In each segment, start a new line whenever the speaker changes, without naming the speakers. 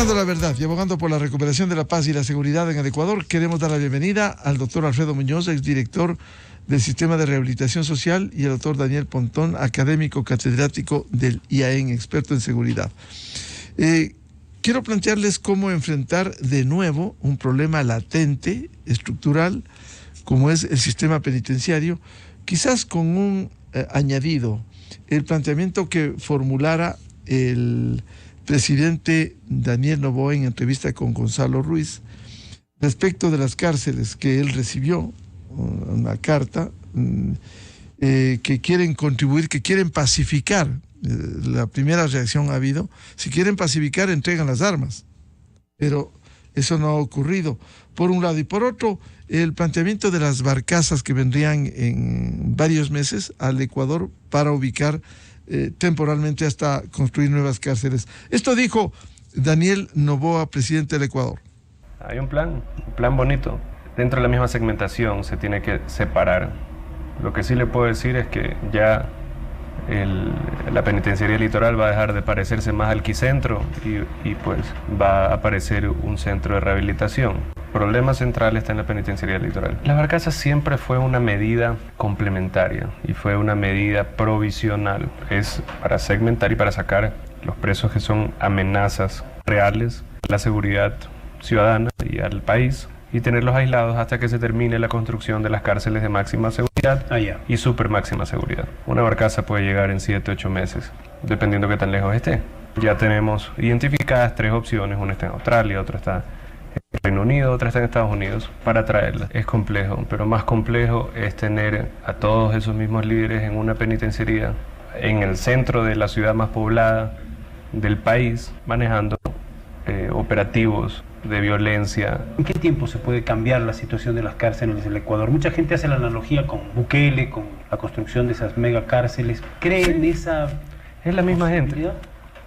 Buscando la verdad y abogando por la recuperación de la paz y la seguridad en el Ecuador, queremos dar la bienvenida al doctor Alfredo Muñoz, exdirector del Sistema de Rehabilitación Social, y al doctor Daniel Pontón, académico catedrático del IAEN, experto en seguridad. Quiero plantearles cómo enfrentar de nuevo un problema latente, estructural, como es el sistema penitenciario, quizás con un añadido, el planteamiento que formulara el presidente Daniel Noboa en entrevista con Gonzalo Ruiz respecto de las cárceles que él recibió, una carta que quieren contribuir, que quieren pacificar. La primera reacción ha habido: si quieren pacificar, entregan las armas, pero eso no ha ocurrido, por un lado. Y por otro, el planteamiento de las barcazas que vendrían en varios meses al Ecuador para ubicar temporalmente hasta construir nuevas cárceles. Esto dijo Daniel Noboa, presidente del Ecuador.
Hay un plan bonito. Dentro de la misma segmentación se tiene que separar. Lo que sí le puedo decir es que ya la penitenciaría litoral va a dejar de parecerse más al Quicentro y pues va a aparecer un centro de rehabilitación. El problema central está en la penitenciaría litoral. Las barcazas siempre fue una medida complementaria y fue una medida provisional. Es para segmentar y para sacar los presos que son amenazas reales a la seguridad ciudadana y al país, y tenerlos aislados hasta que se termine la construcción de las cárceles de máxima seguridad y super máxima seguridad. Una barcaza puede llegar en 7-8 meses, dependiendo de qué tan lejos esté. Ya tenemos identificadas 3 opciones: una está en Australia, otra está en Reino Unido, otra está en Estados Unidos, para traerla. Es complejo, pero más complejo es tener a todos esos mismos líderes en una penitenciaría en el centro de la ciudad más poblada del país, manejando operativos de violencia.
¿En qué tiempo se puede cambiar la situación de las cárceles del Ecuador? Mucha gente hace la analogía con Bukele, con la construcción de esas mega cárceles. ¿Creen en esa?
Es la misma gente.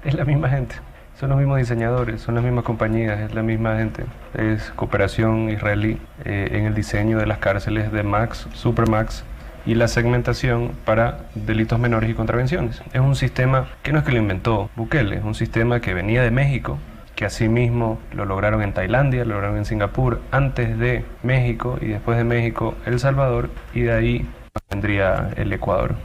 Es la misma gente. Son los mismos diseñadores, son las mismas compañías, es la misma gente. Es cooperación israelí en el diseño de las cárceles de Max, Supermax, y la segmentación para delitos menores y contravenciones. Es un sistema que no es que lo inventó Bukele, es un sistema que venía de México, que asimismo lo lograron en Tailandia, lo lograron en Singapur, antes de México, y después de México El Salvador, y de ahí vendría el Ecuador.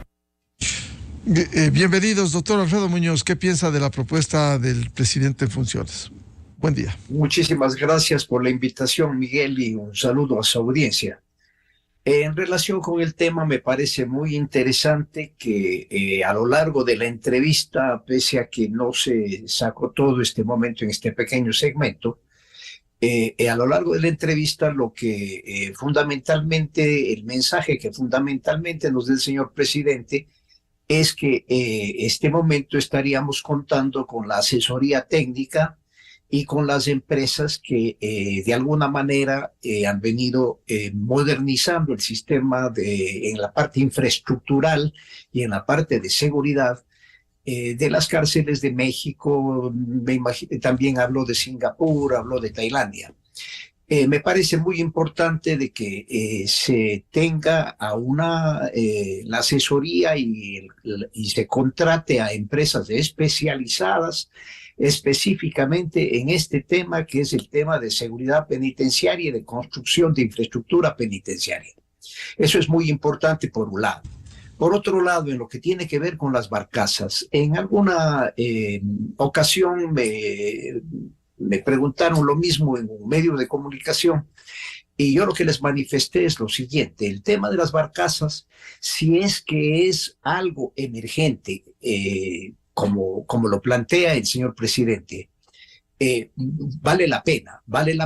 Bienvenidos, doctor Alfredo Muñoz. ¿Qué piensa de la propuesta del presidente en funciones? Buen día.
Muchísimas gracias por la invitación, Miguel, y un saludo a su audiencia. En relación con el tema, me parece muy interesante que a lo largo de la entrevista, pese a que no se sacó todo este momento en este pequeño segmento, a lo largo de la entrevista lo que fundamentalmente, el mensaje que fundamentalmente nos da el señor presidente es que este momento estaríamos contando con la asesoría técnica y con las empresas que de alguna manera han venido modernizando el sistema en la parte infraestructural y en la parte de seguridad de las cárceles de México. Me imagino, también habló de Singapur, habló de Tailandia. Me parece muy importante de que se tenga la asesoría y se contrate a empresas especializadas específicamente en este tema, que es el tema de seguridad penitenciaria y de construcción de infraestructura penitenciaria. Eso es muy importante por un lado. Por otro lado, en lo que tiene que ver con las barcazas, en alguna ocasión me preguntaron lo mismo en un medio de comunicación, y yo lo que les manifesté es lo siguiente: el tema de las barcazas, si es que es algo emergente, como lo plantea el señor presidente, vale la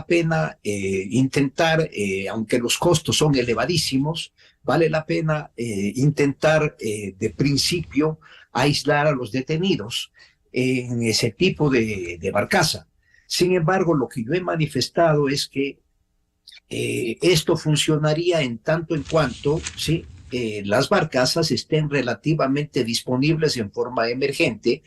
pena intentar, aunque los costos son elevadísimos, vale la pena intentar de principio aislar a los detenidos en ese tipo de barcaza. Sin embargo, lo que yo he manifestado es que esto funcionaría en tanto en cuanto, ¿sí?, las barcazas estén relativamente disponibles en forma emergente,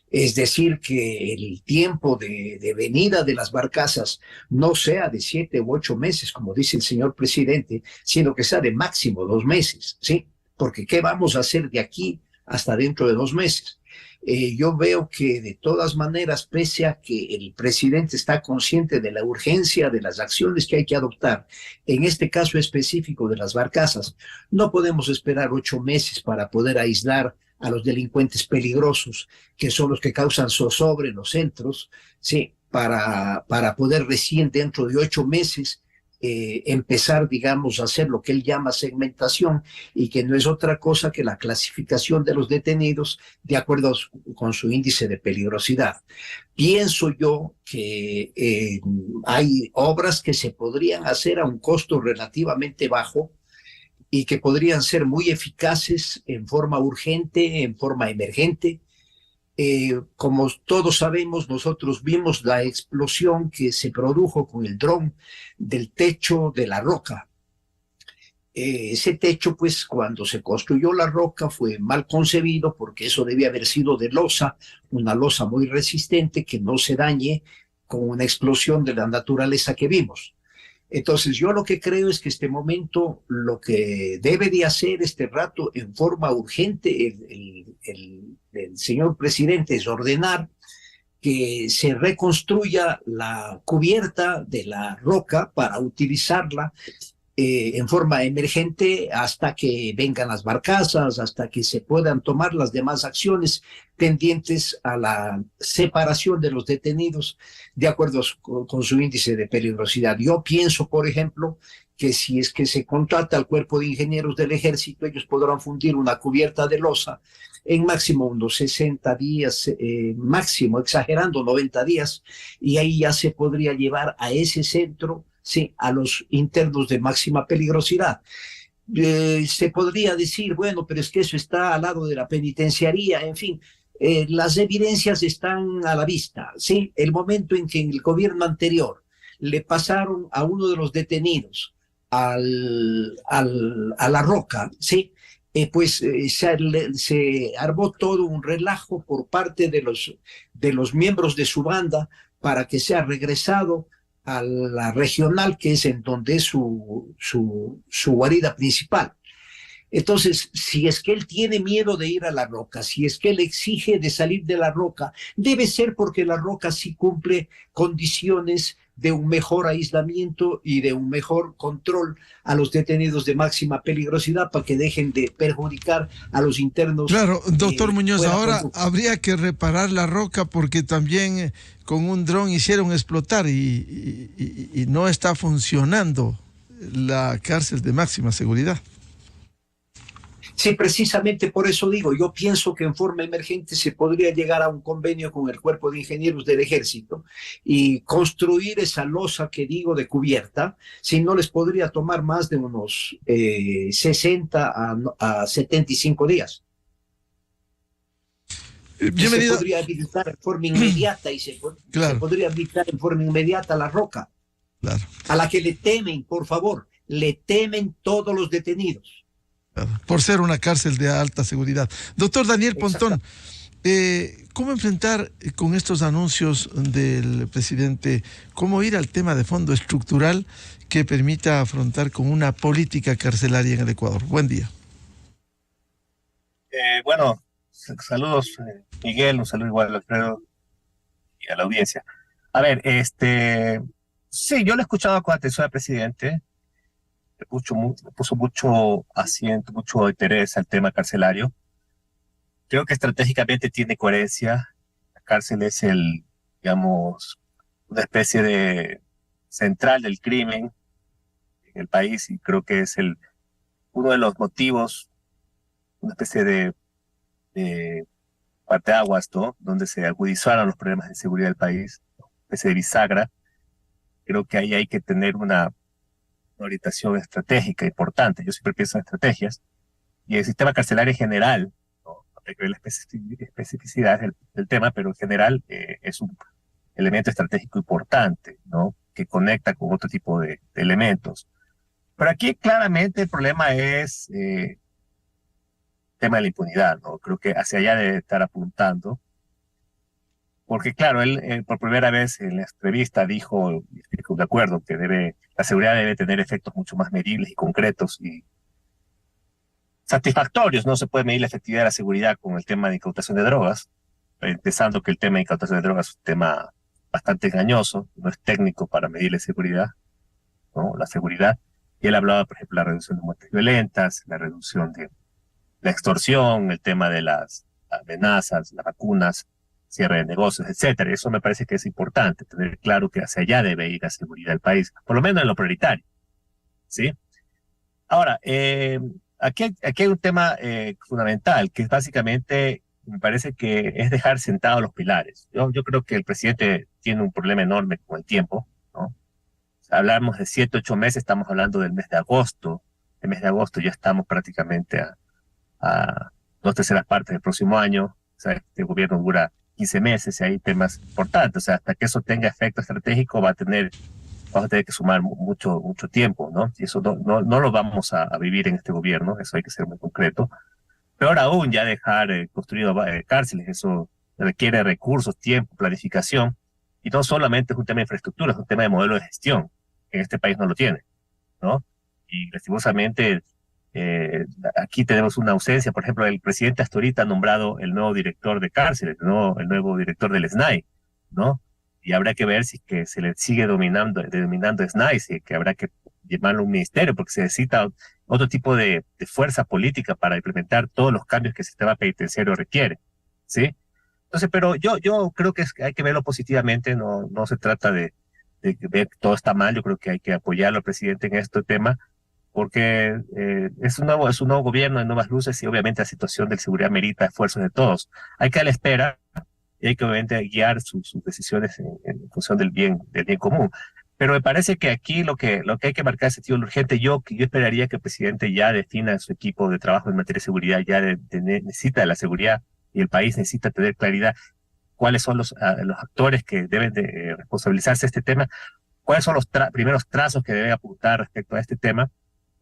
es decir, que el tiempo de venida de las barcazas no sea de 7 u 8 meses, como dice el señor presidente, sino que sea de máximo 2 meses, ¿sí? Porque ¿qué vamos a hacer de aquí hasta dentro de 2 meses? Yo veo que de todas maneras, pese a que el presidente está consciente de la urgencia de las acciones que hay que adoptar, en este caso específico de las barcazas, no podemos esperar 8 meses para poder aislar a los delincuentes peligrosos, que son los que causan zozobra en los centros, sí, para poder recién dentro de 8 meses empezar, digamos, a hacer lo que él llama segmentación, y que no es otra cosa que la clasificación de los detenidos de acuerdo con su índice de peligrosidad. Pienso yo que hay obras que se podrían hacer a un costo relativamente bajo y que podrían ser muy eficaces en forma urgente, en forma emergente. Como todos sabemos, nosotros vimos la explosión que se produjo con el dron del techo de La Roca. Ese techo, pues, cuando se construyó La Roca fue mal concebido, porque eso debía haber sido de losa, una losa muy resistente que no se dañe con una explosión de la naturaleza que vimos. Entonces, yo lo que creo es que este momento, lo que debe de hacer este rato en forma urgente el señor presidente es ordenar que se reconstruya la cubierta de La Roca para utilizarla en forma emergente hasta que vengan las barcazas, hasta que se puedan tomar las demás acciones tendientes a la separación de los detenidos de acuerdo con su índice de peligrosidad. Yo pienso, por ejemplo, que si es que se contrata al cuerpo de ingenieros del ejército, ellos podrán fundir una cubierta de losa en máximo unos 60 días, máximo, exagerando 90 días, y ahí ya se podría llevar a ese centro, sí, a los internos de máxima peligrosidad. Se podría decir, bueno, pero es que eso está al lado de la penitenciaría, en fin. Las evidencias están a la vista, ¿sí? El momento en que en el gobierno anterior le pasaron a uno de los detenidos a La Roca, ¿sí? Se armó todo un relajo por parte de los miembros de su banda para que sea regresado a la regional, que es en donde es su guarida principal. Entonces, si es que él tiene miedo de ir a La Roca, si es que él exige de salir de La Roca, debe ser porque La Roca sí cumple condiciones de un mejor aislamiento y de un mejor control a los detenidos de máxima peligrosidad, para que dejen de perjudicar a los internos.
Claro, doctor Muñoz, ahora habría que reparar La Roca porque también con un dron hicieron explotar y no está funcionando la cárcel de máxima seguridad.
Sí, precisamente por eso digo, yo pienso que en forma emergente se podría llegar a un convenio con el Cuerpo de Ingenieros del Ejército y construir esa losa que digo de cubierta, si no les podría tomar más de unos 60 a 75 días. Se podría habilitar en forma inmediata y se podría habilitar en forma inmediata La Roca,
claro,
a la que le temen, por favor, le temen todos los detenidos.
Por ser una cárcel de alta seguridad. Doctor Daniel Pontón, ¿cómo enfrentar con estos anuncios del presidente, cómo ir al tema de fondo estructural que permita afrontar con una política carcelaria en el Ecuador? Buen día.
Bueno, saludos Miguel, un saludo igual a Alfredo y a la audiencia. A ver, sí, yo lo he escuchado con atención al presidente. Puso mucho asiento, mucho interés al tema carcelario. Creo que estratégicamente tiene coherencia. La cárcel es digamos, una especie de central del crimen en el país, y creo que es uno de los motivos, una especie de parteaguas, ¿no? Donde se agudizaron los problemas de seguridad del país, una especie de bisagra. Creo que ahí hay que tener una orientación estratégica importante. Yo siempre pienso en estrategias, y el sistema carcelario en general, no hay que ver la especificidad del tema, pero en general es un elemento estratégico importante, ¿no? Que conecta con otro tipo de elementos. Pero aquí claramente el problema es el tema de la impunidad, ¿no? Creo que hacia allá debe estar apuntando, porque claro, él por primera vez en la entrevista dijo, de acuerdo, que la seguridad debe tener efectos mucho más medibles y concretos, y satisfactorios. No se puede medir la efectividad de la seguridad con el tema de incautación de drogas, pensando que el tema de incautación de drogas es un tema bastante engañoso, no es técnico para medir la seguridad, ¿no? La seguridad. Y él hablaba, por ejemplo, de la reducción de muertes violentas, la reducción de la extorsión, el tema de las amenazas, las vacunas, cierre de negocios, etcétera. Eso me parece que es importante, tener claro que hacia allá debe ir la seguridad del país, por lo menos en lo prioritario, ¿sí? Ahora, aquí hay un tema fundamental, que es básicamente, me parece que es dejar sentados los pilares. Yo creo que el presidente tiene un problema enorme con el tiempo, ¿no? Hablamos de 7, 8 meses, estamos hablando del mes de agosto. El mes de agosto ya estamos prácticamente a 2/3 partes del próximo año. O sea, este gobierno dura 15 meses y hay temas importantes. O sea, hasta que eso tenga efecto estratégico vamos a tener que sumar mucho tiempo, ¿no? Y eso no lo vamos a vivir en este gobierno, eso hay que ser muy concreto. Peor aún, ya dejar construido cárceles, eso requiere recursos, tiempo, planificación. Y no solamente es un tema de infraestructura, es un tema de modelo de gestión. En este país no lo tiene, ¿no? Y lastimosamente aquí tenemos una ausencia. Por ejemplo, el presidente hasta ahorita ha nombrado el nuevo director de cárceles, el nuevo director del SNAI, ¿no? Y habrá que ver si que se le sigue denominando SNAI, si que habrá que llamarlo un ministerio, porque se necesita otro tipo de fuerza política para implementar todos los cambios que el sistema penitenciario requiere, ¿sí? Entonces, pero yo creo que hay que verlo positivamente, no se trata de ver que todo está mal. Yo creo que hay que apoyarlo al presidente en este tema, porque es un nuevo gobierno de nuevas luces y obviamente la situación de seguridad merita esfuerzos de todos. Hay que a la espera y hay que obviamente guiar sus decisiones en función del bien común. Pero me parece que aquí lo que hay que marcar es el sentido urgente. Yo esperaría que el presidente ya defina su equipo de trabajo en materia de seguridad, necesita de la seguridad y el país necesita tener claridad cuáles son los actores que deben de responsabilizarse de este tema, cuáles son los primeros trazos que debe apuntar respecto a este tema,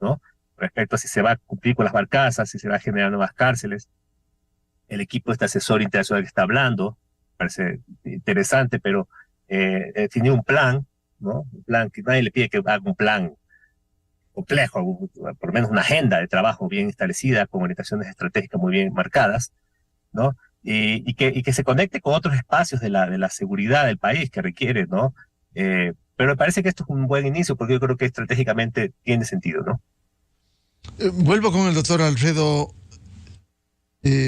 ¿no? Respecto a si se va a cumplir con las barcazas, si se va a generar nuevas cárceles. El equipo de este asesor internacional que está hablando, parece interesante, pero definir un plan, ¿no? Un plan que nadie le pide que haga un plan complejo, por lo menos una agenda de trabajo bien establecida, con orientaciones estratégicas muy bien marcadas, ¿no? Y que se conecte con otros espacios de la seguridad del país que requiere, ¿no? Pero me parece que esto es un buen inicio, porque yo creo que estratégicamente tiene sentido, ¿no?
Vuelvo con el doctor Alfredo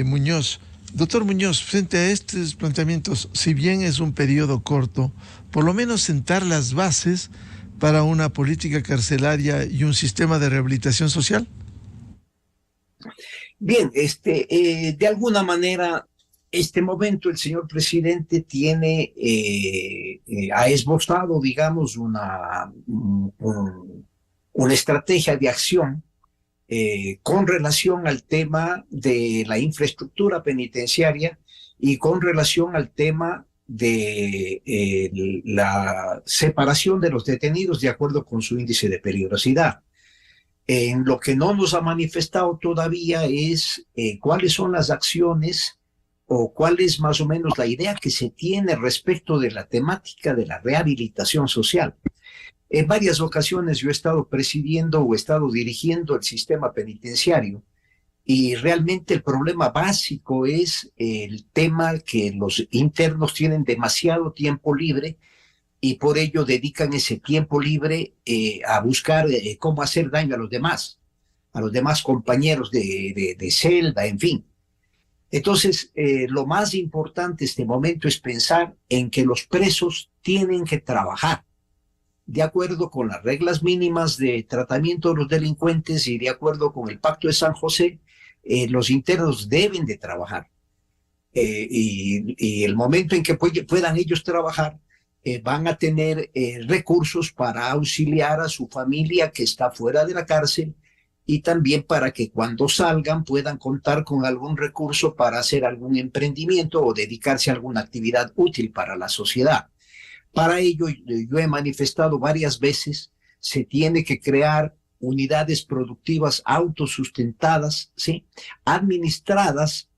Muñoz. Doctor Muñoz, frente a estos planteamientos, si bien es un periodo corto, por lo menos sentar las bases para una política carcelaria y un sistema de rehabilitación social.
Bien, de alguna manera, este momento el señor presidente ha esbozado, digamos, una estrategia de acción con relación al tema de la infraestructura penitenciaria y con relación al tema de la separación de los detenidos de acuerdo con su índice de peligrosidad. En lo que no nos ha manifestado todavía es cuáles son las acciones o cuál es más o menos la idea que se tiene respecto de la temática de la rehabilitación social. En varias ocasiones yo he estado presidiendo o he estado dirigiendo el sistema penitenciario y realmente el problema básico es el tema que los internos tienen demasiado tiempo libre y por ello dedican ese tiempo libre a buscar cómo hacer daño a los demás compañeros de celda, en fin. Entonces, lo más importante en este momento es pensar en que los presos tienen que trabajar de acuerdo con las reglas mínimas de tratamiento de los delincuentes y de acuerdo con el Pacto de San José. Los internos deben de trabajar y el momento en que puedan ellos trabajar, van a tener recursos para auxiliar a su familia que está fuera de la cárcel y también para que cuando salgan puedan contar con algún recurso para hacer algún emprendimiento o dedicarse a alguna actividad útil para la sociedad. Para ello, yo he manifestado varias veces, se tiene que crear unidades productivas autosustentadas, ¿sí? Administradas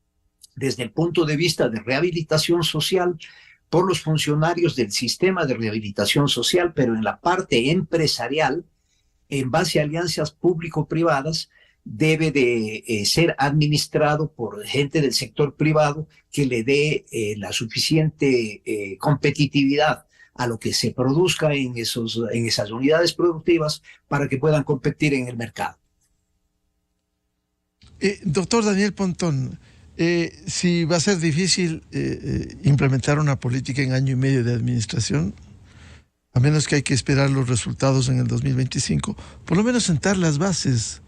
desde el punto de vista de rehabilitación social por los funcionarios del sistema de rehabilitación social, pero en la parte empresarial, en base a alianzas público-privadas, debe de ser administrado por gente del sector privado que le dé la suficiente competitividad a lo que se produzca en esas unidades productivas para que puedan competir en el mercado.
Doctor Daniel Pontón, si va a ser difícil implementar una política en año y medio de administración, a menos que hay que esperar los resultados en el 2025, por lo menos sentar las bases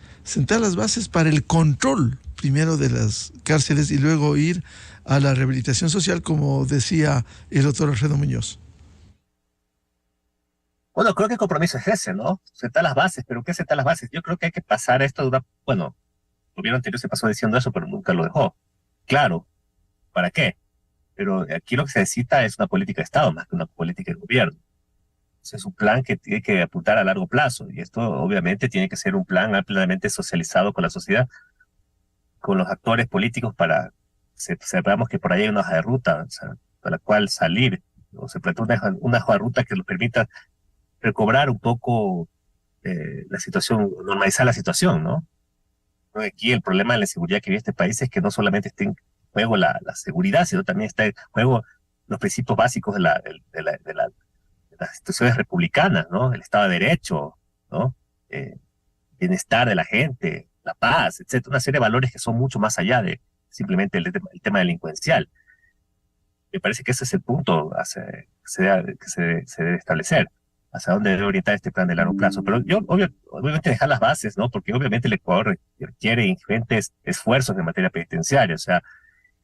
para el control primero de las cárceles y luego ir a la rehabilitación social, como decía el doctor Alfredo Muñoz.
Bueno, creo que el compromiso es ese, ¿no? Sentar las bases, pero ¿qué sentar las bases? Yo creo que hay que pasar esto de una... Bueno, el gobierno anterior se pasó diciendo eso, pero nunca lo dejó. Claro, ¿para qué? Pero aquí lo que se necesita es una política de Estado más que una política de gobierno. Es un plan que tiene que apuntar a largo plazo y esto obviamente tiene que ser un plan ampliamente socializado con la sociedad, con los actores políticos para que sepamos que por ahí hay una hoja de ruta, o sea, para la cual salir, o se plantea una hoja de ruta que nos permita recobrar un poco la situación, normalizar la situación, ¿no? Aquí el problema de la inseguridad que vive este país es que no solamente está en juego la seguridad, sino también está en juego los principios básicos de las instituciones republicanas, ¿no? El Estado de Derecho, ¿no? Bienestar de la gente, la paz, etcétera. Una serie de valores que son mucho más allá de simplemente el tema delincuencial. Me parece que ese es el punto que se debe establecer, hacia dónde debe orientar este plan de largo plazo. Pero yo, obviamente, dejar las bases, ¿no? Porque obviamente el Ecuador requiere ingentes esfuerzos en materia penitenciaria. O sea,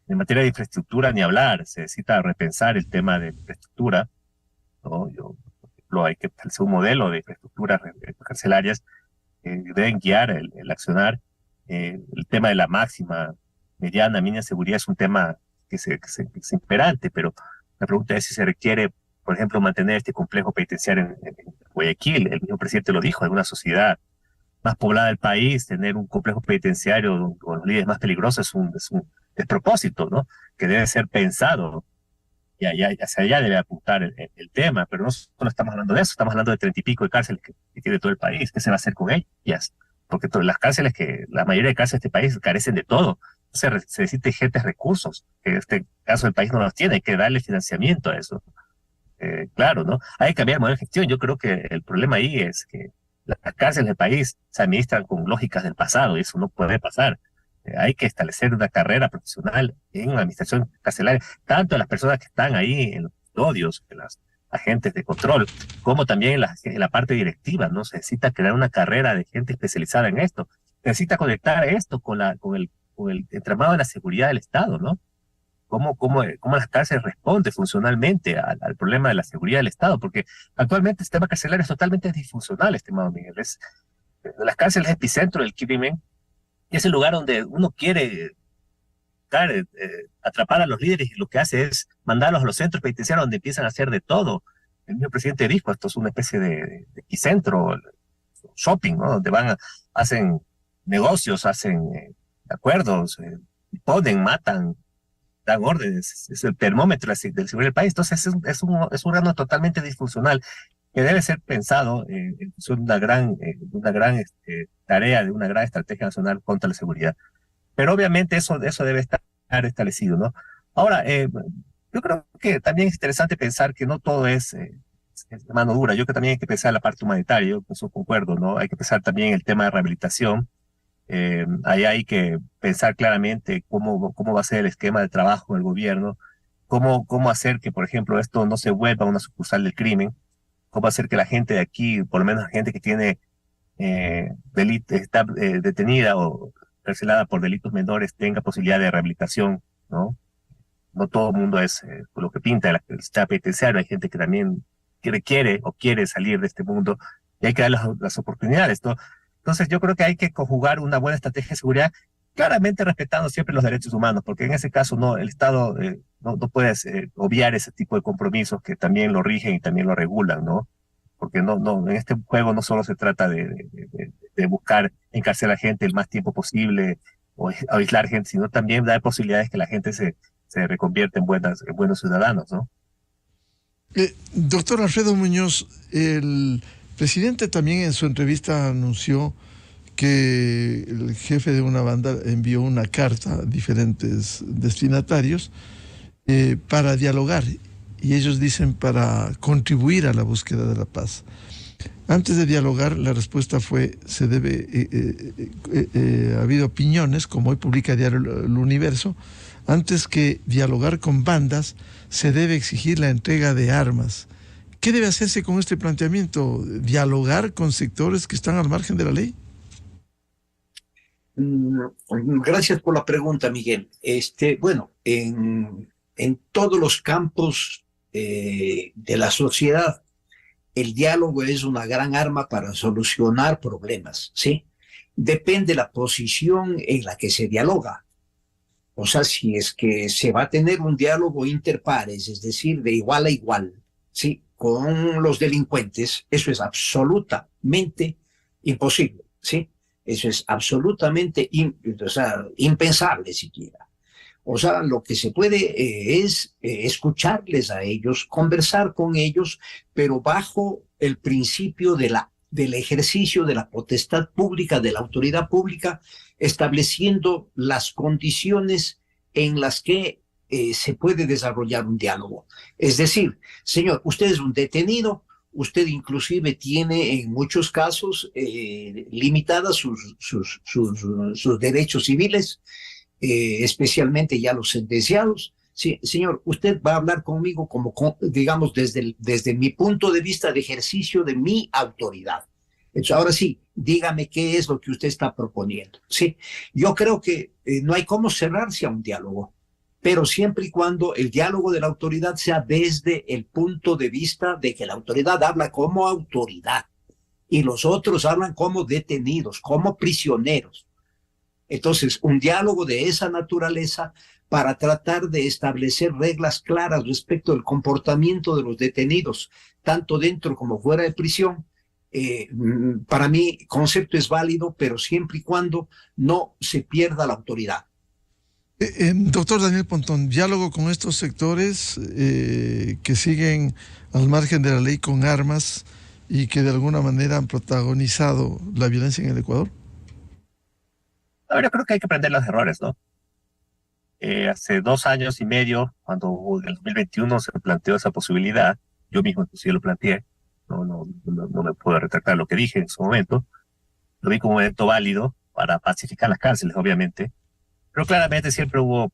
en materia de infraestructura ni hablar. Se necesita repensar el tema de infraestructura, ¿no? Por ejemplo, hay que establecer un modelo de infraestructuras carcelarias que deben guiar el accionar. El tema de la máxima, mediana, mínima seguridad es un tema que es imperante, pero la pregunta es si se requiere, por ejemplo, mantener este complejo penitenciario en Guayaquil. El mismo presidente lo dijo, en una sociedad más poblada del país, tener un complejo penitenciario con los líderes más peligrosos es un despropósito, ¿no? Que debe ser pensado. Y hacia allá debe apuntar el tema, pero no solo estamos hablando de eso, estamos hablando de 30 y pico de cárceles que tiene todo el país. ¿Qué se va a hacer con ellas? Porque las cárceles, la mayoría de cárceles de este país carecen de todo. Se necesitan gentes recursos, que en este caso el país no los tiene, hay que darle financiamiento a eso. Claro, ¿no? Hay que cambiar el modelo de gestión. Yo creo que el problema ahí es que las cárceles del país se administran con lógicas del pasado y eso no puede pasar. Hay que establecer una carrera profesional en la administración carcelaria, tanto de las personas que están ahí en los custodios, en los agentes de control, como también en la parte directiva, ¿no? Se necesita crear una carrera de gente especializada en esto. Se necesita conectar esto con el entramado de la seguridad del Estado, ¿no? Cómo las cárceles responden funcionalmente al problema de la seguridad del Estado, porque actualmente el sistema carcelario es totalmente disfuncional, estimado Miguel. Las cárceles es epicentro del crimen y es el lugar donde uno quiere atrapar a los líderes y lo que hace es mandarlos a los centros penitenciarios donde empiezan a hacer de todo. El mismo presidente dijo, esto es una especie de epicentro, shopping, ¿no? Donde hacen negocios, hacen acuerdos, ponen, matan, dan órdenes, es el termómetro del seguridad del país. Entonces es un órgano totalmente disfuncional que debe ser pensado en función de una gran tarea, de una gran estrategia nacional contra la seguridad. Pero obviamente eso debe estar establecido, ¿no? Ahora, yo creo que también es interesante pensar que no todo es mano dura. Yo creo que también hay que pensar la parte humanitaria, yo eso concuerdo, ¿no? Hay que pensar también el tema de rehabilitación. Ahí hay que pensar claramente cómo va a ser el esquema de trabajo del gobierno, cómo hacer que, por ejemplo, esto no se vuelva una sucursal del crimen, cómo hacer que la gente de aquí, por lo menos la gente que tiene está detenida o encarcelada por delitos menores, tenga posibilidad de rehabilitación, ¿no? No todo el mundo es por lo que pinta el sistema penitenciario, hay gente que también quiere o quiere salir de este mundo y hay que dar las oportunidades, ¿no? Entonces yo creo que hay que conjugar una buena estrategia de seguridad, claramente respetando siempre los derechos humanos, porque en ese caso no, el Estado no puede obviar ese tipo de compromisos que también lo rigen y también lo regulan, ¿no? Porque en este juego no solo se trata de buscar encarcelar a gente el más tiempo posible o aislar gente, sino también dar posibilidades que la gente se reconvierta en buenos ciudadanos, ¿no?
Doctor Alfredo Muñoz, el presidente también en su entrevista anunció que el jefe de una banda envió una carta a diferentes destinatarios para dialogar, y ellos dicen para contribuir a la búsqueda de la paz. Antes de dialogar, la respuesta fue, ha habido opiniones, como hoy publica Diario El Universo, antes que dialogar con bandas, se debe exigir la entrega de armas. ¿Qué debe hacerse con este planteamiento? ¿Dialogar con sectores que están al margen de la ley?
Gracias por la pregunta, Miguel. Bueno, en todos los campos de la sociedad, el diálogo es una gran arma para solucionar problemas, ¿sí? Depende de la posición en la que se dialoga. O sea, si es que se va a tener un diálogo interpares, es decir, de igual a igual, ¿sí?, con los delincuentes, eso es absolutamente imposible, ¿sí? Eso es absolutamente impensable siquiera. O sea, lo que se puede es escucharles a ellos, conversar con ellos, pero bajo el principio del ejercicio de la potestad pública, de la autoridad pública, estableciendo las condiciones en las que se puede desarrollar un diálogo. Es decir, señor, usted es un detenido, usted inclusive tiene en muchos casos limitadas sus derechos civiles, especialmente ya los sentenciados. Sí, señor, usted va a hablar conmigo digamos, desde mi punto de vista de ejercicio de mi autoridad. Entonces, ahora sí, dígame qué es lo que usted está proponiendo. Sí, yo creo que no hay cómo cerrarse a un diálogo, pero siempre y cuando el diálogo de la autoridad sea desde el punto de vista de que la autoridad habla como autoridad y los otros hablan como detenidos, como prisioneros. Entonces, un diálogo de esa naturaleza para tratar de establecer reglas claras respecto del comportamiento de los detenidos, tanto dentro como fuera de prisión, para mí, concepto es válido, pero siempre y cuando no se pierda la autoridad.
Doctor Daniel Pontón, diálogo con estos sectores que siguen al margen de la ley con armas y que de alguna manera han protagonizado la violencia en el Ecuador.
Ahora yo creo que hay que aprender los errores, ¿no? Hace 2 años y medio, cuando en el 2021 se planteó esa posibilidad, yo mismo inclusive lo planteé, no me puedo retractar lo que dije en su momento, lo vi como un evento válido para pacificar las cárceles, obviamente, pero claramente siempre hubo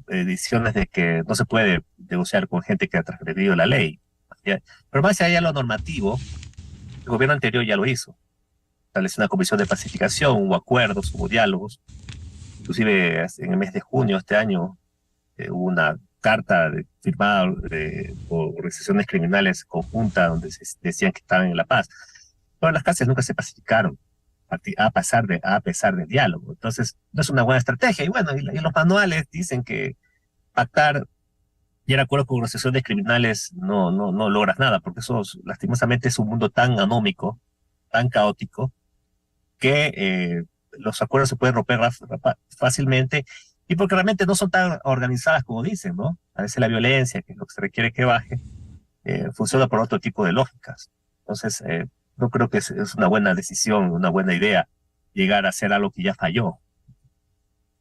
decisiones de que no se puede negociar con gente que ha transgredido la ley. Pero más allá de lo normativo, el gobierno anterior ya lo hizo. Estableció una comisión de pacificación, hubo acuerdos, hubo diálogos. Inclusive en el mes de junio de este año hubo una carta firmada por organizaciones criminales conjuntas donde se decían que estaban en la paz. Pero las cárceles nunca se pacificaron a pesar del diálogo. Entonces, no es una buena estrategia. Y bueno, y los manuales dicen que pactar y en acuerdo con organizaciones criminales no logras nada, porque eso lastimosamente es un mundo tan anómico, tan caótico, que los acuerdos se pueden romper fácilmente y porque realmente no son tan organizadas como dicen, ¿no? A veces la violencia, que es lo que se requiere que baje, funciona por otro tipo de lógicas. Entonces, no creo que es una buena decisión, una buena idea llegar a hacer algo que ya falló.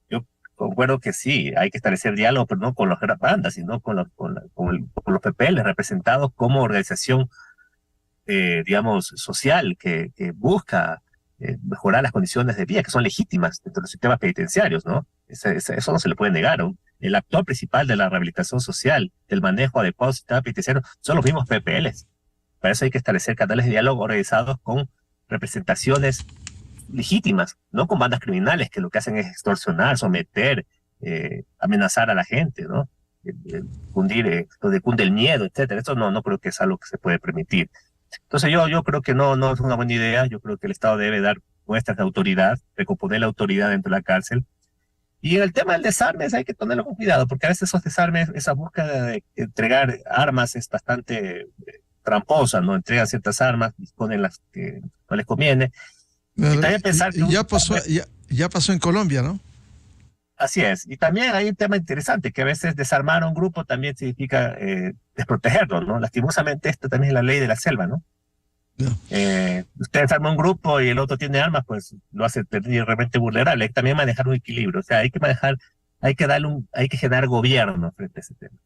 Yo concuerdo que sí, hay que establecer diálogo, pero no con las bandas, sino con los PPL representados como organización, digamos, social que busca mejorar las condiciones de vida, que son legítimas dentro de los sistemas penitenciarios, ¿no? Eso no se le puede negar, ¿no? El actor principal de la rehabilitación social, del manejo adecuado del sistema penitenciario, son los mismos PPLs. Para eso hay que establecer canales de diálogo organizados con representaciones legítimas, no con bandas criminales que lo que hacen es extorsionar, someter, amenazar a la gente, ¿no? Donde cunde el miedo, etcétera. Eso no creo que es algo que se puede permitir. Entonces yo creo que no es una buena idea. Yo creo que el Estado debe dar muestras de autoridad, recomponer la autoridad dentro de la cárcel. Y en el tema del desarme hay que ponerlo con cuidado, porque a veces esos desarmes, esa búsqueda de entregar armas es bastante tramposa, ¿no? Entregan ciertas armas, disponen las que no les conviene.
Y también pensar que ya pasó en Colombia, ¿no?
Así es. Y también hay un tema interesante, que a veces desarmar a un grupo también significa desprotegerlo, ¿no? Lastimosamente esto también es la ley de la selva, ¿no? Ustedes arman un grupo y el otro tiene armas, pues lo hace terriblemente vulnerable. Hay que también manejar un equilibrio, o sea, hay que generar gobierno frente a ese tema.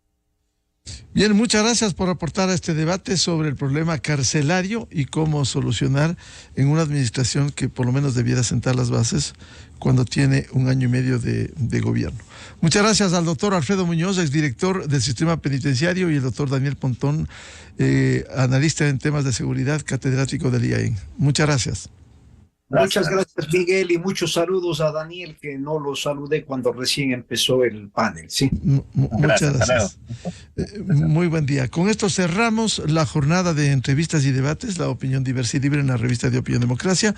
Bien, muchas gracias por aportar a este debate sobre el problema carcelario y cómo solucionar en una administración que por lo menos debiera sentar las bases cuando tiene 1 año y medio de gobierno. Muchas gracias al doctor Alfredo Muñoz, exdirector del Sistema Penitenciario, y el doctor Daniel Pontón, analista en temas de seguridad, catedrático del IAEN. Muchas gracias.
Muchas gracias, Miguel, y muchos saludos a Daniel, que no lo saludé cuando recién empezó el panel. Sí.
Muchas gracias. Muy buen día. Con esto cerramos la jornada de entrevistas y debates, la opinión diversa y libre en la revista de Opinión Democracia.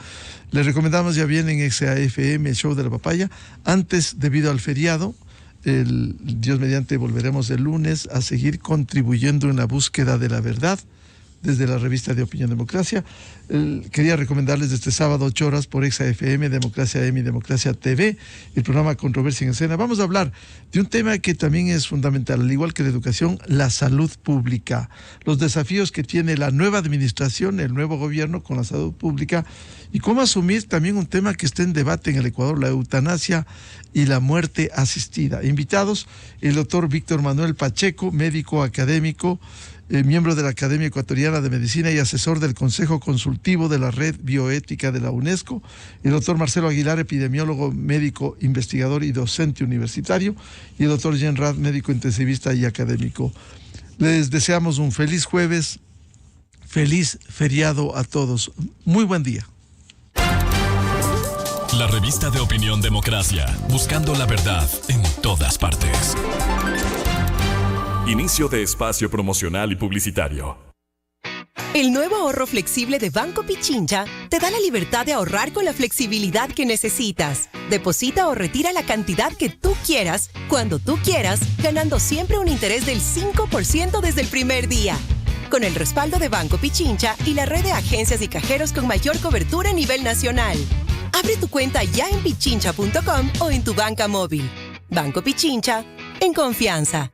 Les recomendamos ya bien en XAFM el show de la papaya. Antes, debido al feriado, Dios mediante volveremos el lunes a seguir contribuyendo en la búsqueda de la verdad desde la revista de Opinión Democracia. Quería recomendarles este sábado 8 horas por XAFM, Democracia M y Democracia TV, el programa Controversia en Escena. Vamos a hablar de un tema que también es fundamental, al igual que la educación, la salud pública, los desafíos que tiene la nueva administración, el nuevo gobierno con la salud pública, y cómo asumir también un tema que está en debate en el Ecuador, la eutanasia y la muerte asistida. Invitados, el doctor Víctor Manuel Pacheco, médico académico, miembro de la Academia Ecuatoriana de Medicina y asesor del Consejo Consultivo de la Red Bioética de la UNESCO, el doctor Marcelo Aguilar, epidemiólogo, médico, investigador y docente universitario, y el doctor Jean Rad, médico intensivista y académico. Les deseamos un feliz jueves, feliz feriado a todos. Muy buen día.
La revista de Opinión Democracia, buscando la verdad en todas partes. Inicio de espacio promocional y publicitario.
El nuevo ahorro flexible de Banco Pichincha te da la libertad de ahorrar con la flexibilidad que necesitas. Deposita o retira la cantidad que tú quieras, cuando tú quieras, ganando siempre un interés del 5% desde el primer día. Con el respaldo de Banco Pichincha y la red de agencias y cajeros con mayor cobertura a nivel nacional. Abre tu cuenta ya en pichincha.com o en tu banca móvil. Banco Pichincha, en confianza.